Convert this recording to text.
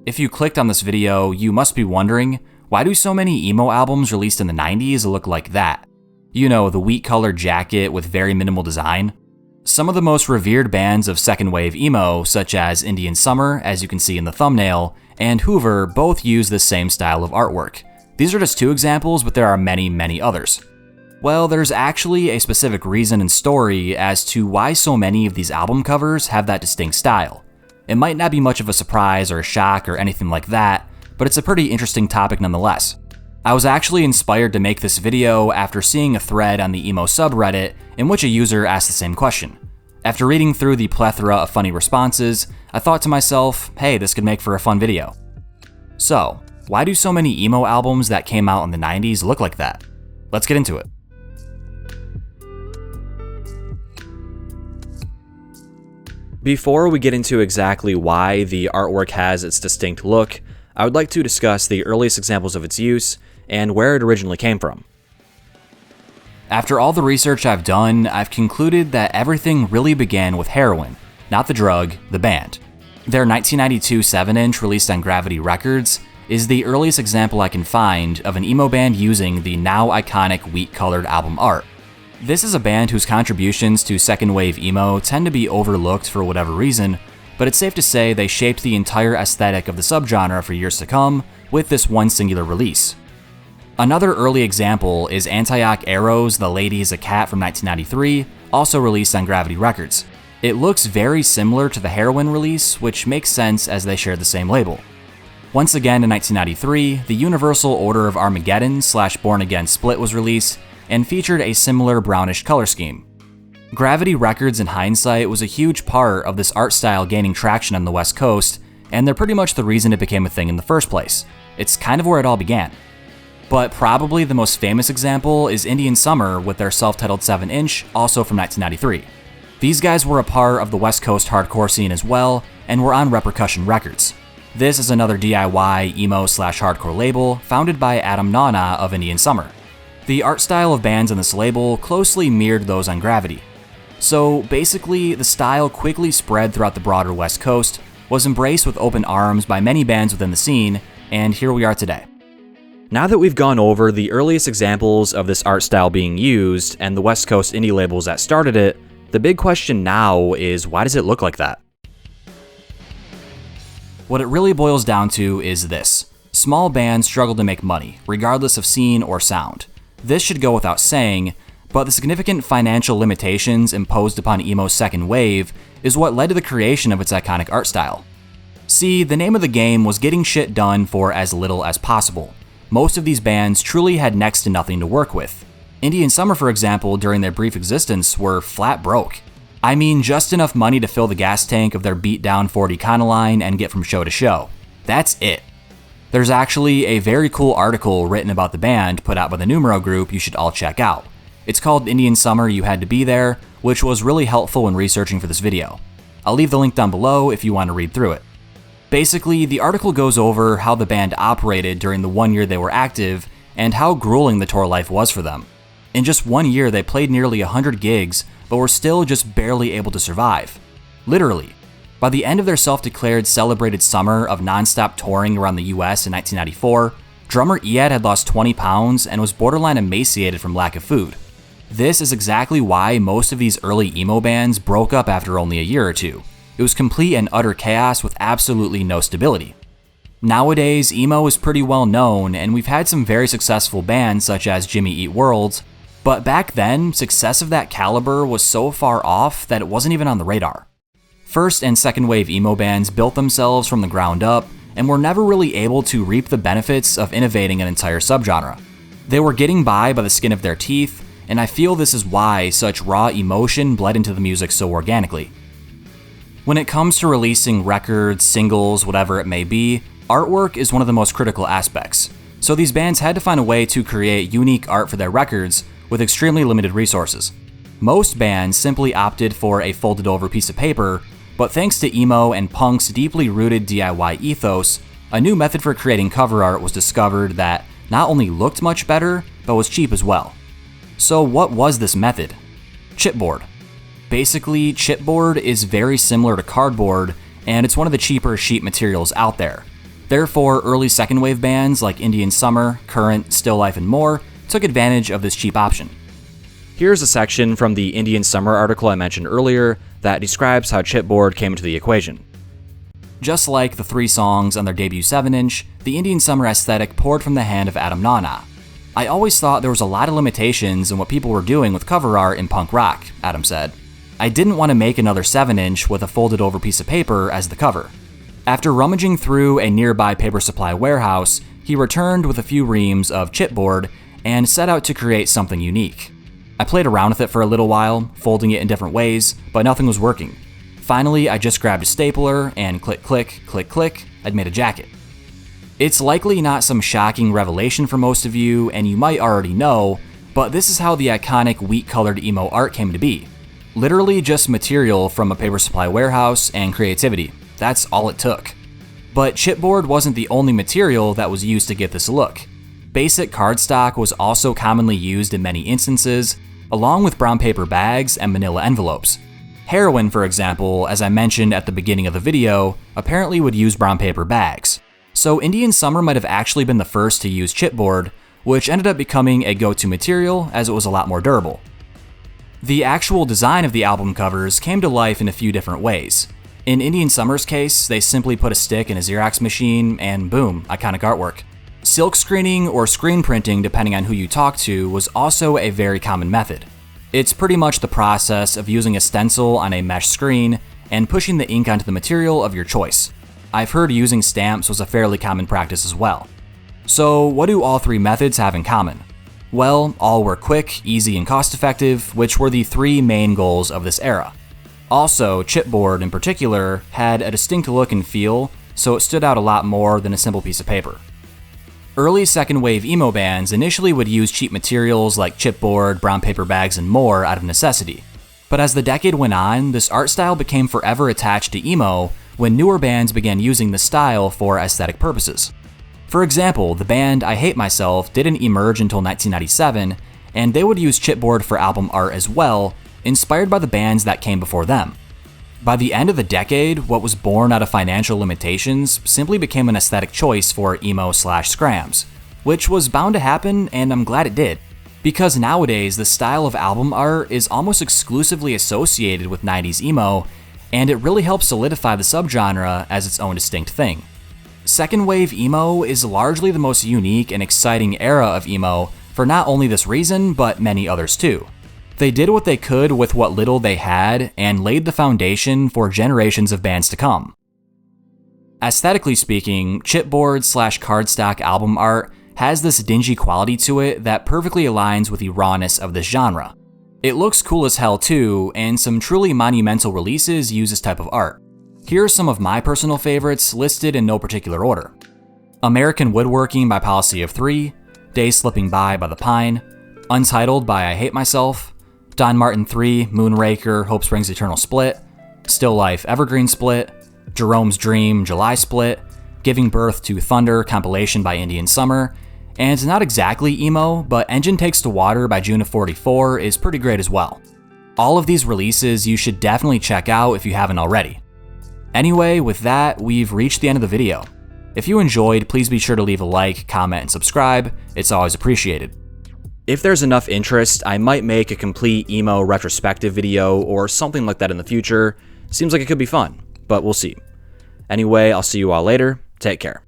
If you clicked on this video, you must be wondering, why do so many emo albums released in the 90s look like that? You know, the wheat-colored jacket with very minimal design. Some of the most revered bands of second wave emo, such as Indian Summer, as you can see in the thumbnail, and Hoover both use this same style of artwork. These are just two examples, but there are many, many others. Well, there's actually a specific reason and story as to why so many of these album covers have that distinct style. It might not be much of a surprise or a shock or anything like that, but it's a pretty interesting topic nonetheless. I was actually inspired to make this video after seeing a thread on the emo subreddit in which a user asked the same question. After reading through the plethora of funny responses, I thought to myself, hey, this could make for a fun video. So, why do so many emo albums that came out in the 90s look like that? Let's get into it. Before we get into exactly why the artwork has its distinct look, I would like to discuss the earliest examples of its use and where it originally came from. After all the research I've done, I've concluded that everything really began with heroin, not the drug, the band. Their 1992 7-inch released on Gravity Records is the earliest example I can find of an emo band using the now iconic wheat-colored album art. This is a band whose contributions to second wave emo tend to be overlooked for whatever reason, but it's safe to say they shaped the entire aesthetic of the subgenre for years to come with this one singular release. Another early example is Antioch Arrow's The Lady is a Cat from 1993, also released on Gravity Records. It looks very similar to the Heroin release, which makes sense as they share the same label. Once again in 1993, the Universal Order of Armageddon / Born Again split was released, and featured a similar brownish color scheme. Gravity Records in hindsight was a huge part of this art style gaining traction on the West Coast, and they're pretty much the reason it became a thing in the first place. It's kind of where it all began. But probably the most famous example is Indian Summer with their self-titled 7-inch, also from 1993. These guys were a part of the West Coast hardcore scene as well, and were on Repercussion Records. This is another DIY emo / hardcore label founded by Adam Nana of Indian Summer. The art style of bands on this label closely mirrored those on Gravity. So basically, the style quickly spread throughout the broader West Coast, was embraced with open arms by many bands within the scene, and here we are today. Now that we've gone over the earliest examples of this art style being used and the West Coast indie labels that started it, the big question now is, why does it look like that? What it really boils down to is this. Small bands struggle to make money, regardless of scene or sound. This should go without saying, but the significant financial limitations imposed upon emo's second wave is what led to the creation of its iconic art style. See, the name of the game was getting shit done for as little as possible. Most of these bands truly had next to nothing to work with. Indian Summer, for example, during their brief existence, were flat broke. I mean, just enough money to fill the gas tank of their beat-down Ford Econoline and get from show to show. That's it. There's actually a very cool article written about the band put out by the Numero Group you should all check out. It's called Indian Summer You Had to Be There, which was really helpful when researching for this video. I'll leave the link down below if you want to read through it. Basically, the article goes over how the band operated during the 1 year they were active and how grueling the tour life was for them. In just 1 year, they played nearly 100 gigs, but were still just barely able to survive. Literally. By the end of their self-declared celebrated summer of non-stop touring around the US in 1994, drummer Iad had lost 20 pounds and was borderline emaciated from lack of food. This is exactly why most of these early emo bands broke up after only a year or two. It was complete and utter chaos with absolutely no stability. Nowadays, emo is pretty well known, and we've had some very successful bands such as Jimmy Eat World, but back then, success of that caliber was so far off that it wasn't even on the radar. First and second wave emo bands built themselves from the ground up and were never really able to reap the benefits of innovating an entire subgenre. They were getting by the skin of their teeth, and I feel this is why such raw emotion bled into the music so organically. When it comes to releasing records, singles, whatever it may be, artwork is one of the most critical aspects. So these bands had to find a way to create unique art for their records with extremely limited resources. Most bands simply opted for a folded over piece of paper, but thanks to emo and punk's deeply rooted DIY ethos, a new method for creating cover art was discovered that not only looked much better, but was cheap as well. So what was this method? Chipboard. Basically, chipboard is very similar to cardboard, and it's one of the cheaper sheet materials out there. Therefore, early second wave bands like Indian Summer, Current, Still Life, and more took advantage of this cheap option. Here's a section from the Indian Summer article I mentioned earlier that describes how chipboard came into the equation. Just like the 3 songs on their debut 7-inch, the Indian Summer aesthetic poured from the hand of Adam Nana. I always thought there was a lot of limitations in what people were doing with cover art in punk rock, Adam said. I didn't want to make another 7-inch with a folded over piece of paper as the cover. After rummaging through a nearby paper supply warehouse, he returned with a few reams of chipboard and set out to create something unique. I played around with it for a little while, folding it in different ways, but nothing was working. Finally, I just grabbed a stapler and click, click, click, click, I'd made a jacket. It's likely not some shocking revelation for most of you, and you might already know, but this is how the iconic wheat-colored emo art came to be. Literally just material from a paper supply warehouse and creativity. That's all it took. But chipboard wasn't the only material that was used to get this look. Basic cardstock was also commonly used in many instances, along with brown paper bags and manila envelopes. Heroin, for example, as I mentioned at the beginning of the video, apparently would use brown paper bags. So Indian Summer might have actually been the first to use chipboard, which ended up becoming a go-to material as it was a lot more durable. The actual design of the album covers came to life in a few different ways. In Indian Summer's case, they simply put a stick in a Xerox machine and boom, iconic artwork. Silk screening or screen printing, depending on who you talk to, was also a very common method. It's pretty much the process of using a stencil on a mesh screen and pushing the ink onto the material of your choice. I've heard using stamps was a fairly common practice as well. So what do all 3 methods have in common? Well, all were quick, easy, and cost-effective, which were the 3 main goals of this era. Also, chipboard in particular had a distinct look and feel, so it stood out a lot more than a simple piece of paper. Early second wave emo bands initially would use cheap materials like chipboard, brown paper bags, and more out of necessity. But as the decade went on, this art style became forever attached to emo when newer bands began using the style for aesthetic purposes. For example, the band I Hate Myself didn't emerge until 1997, and they would use chipboard for album art as well, inspired by the bands that came before them. By the end of the decade, what was born out of financial limitations simply became an aesthetic choice for emo/scrams, which was bound to happen, and I'm glad it did. Because nowadays, the style of album art is almost exclusively associated with 90s emo, and it really helps solidify the subgenre as its own distinct thing. Second wave emo is largely the most unique and exciting era of emo for not only this reason, but many others too. They did what they could with what little they had and laid the foundation for generations of bands to come. Aesthetically speaking, chipboard/cardstock album art has this dingy quality to it that perfectly aligns with the rawness of this genre. It looks cool as hell too, and some truly monumental releases use this type of art. Here are some of my personal favorites listed in no particular order. American Woodworking by Policy of 3, Days Slipping By The Pine, Untitled by I Hate Myself, Don Martin 3, Moonraker, Hope Springs Eternal Split, Still Life Evergreen Split, Jerome's Dream July Split, Giving Birth to Thunder compilation by Indian Summer, and not exactly emo, but Engine Takes to Water by June of 44 is pretty great as well. All of these releases you should definitely check out if you haven't already. Anyway, with that, we've reached the end of the video. If you enjoyed, please be sure to leave a like, comment, and subscribe. It's always appreciated. If there's enough interest, I might make a complete emo retrospective video or something like that in the future. Seems like it could be fun, but we'll see. Anyway, I'll see you all later. Take care.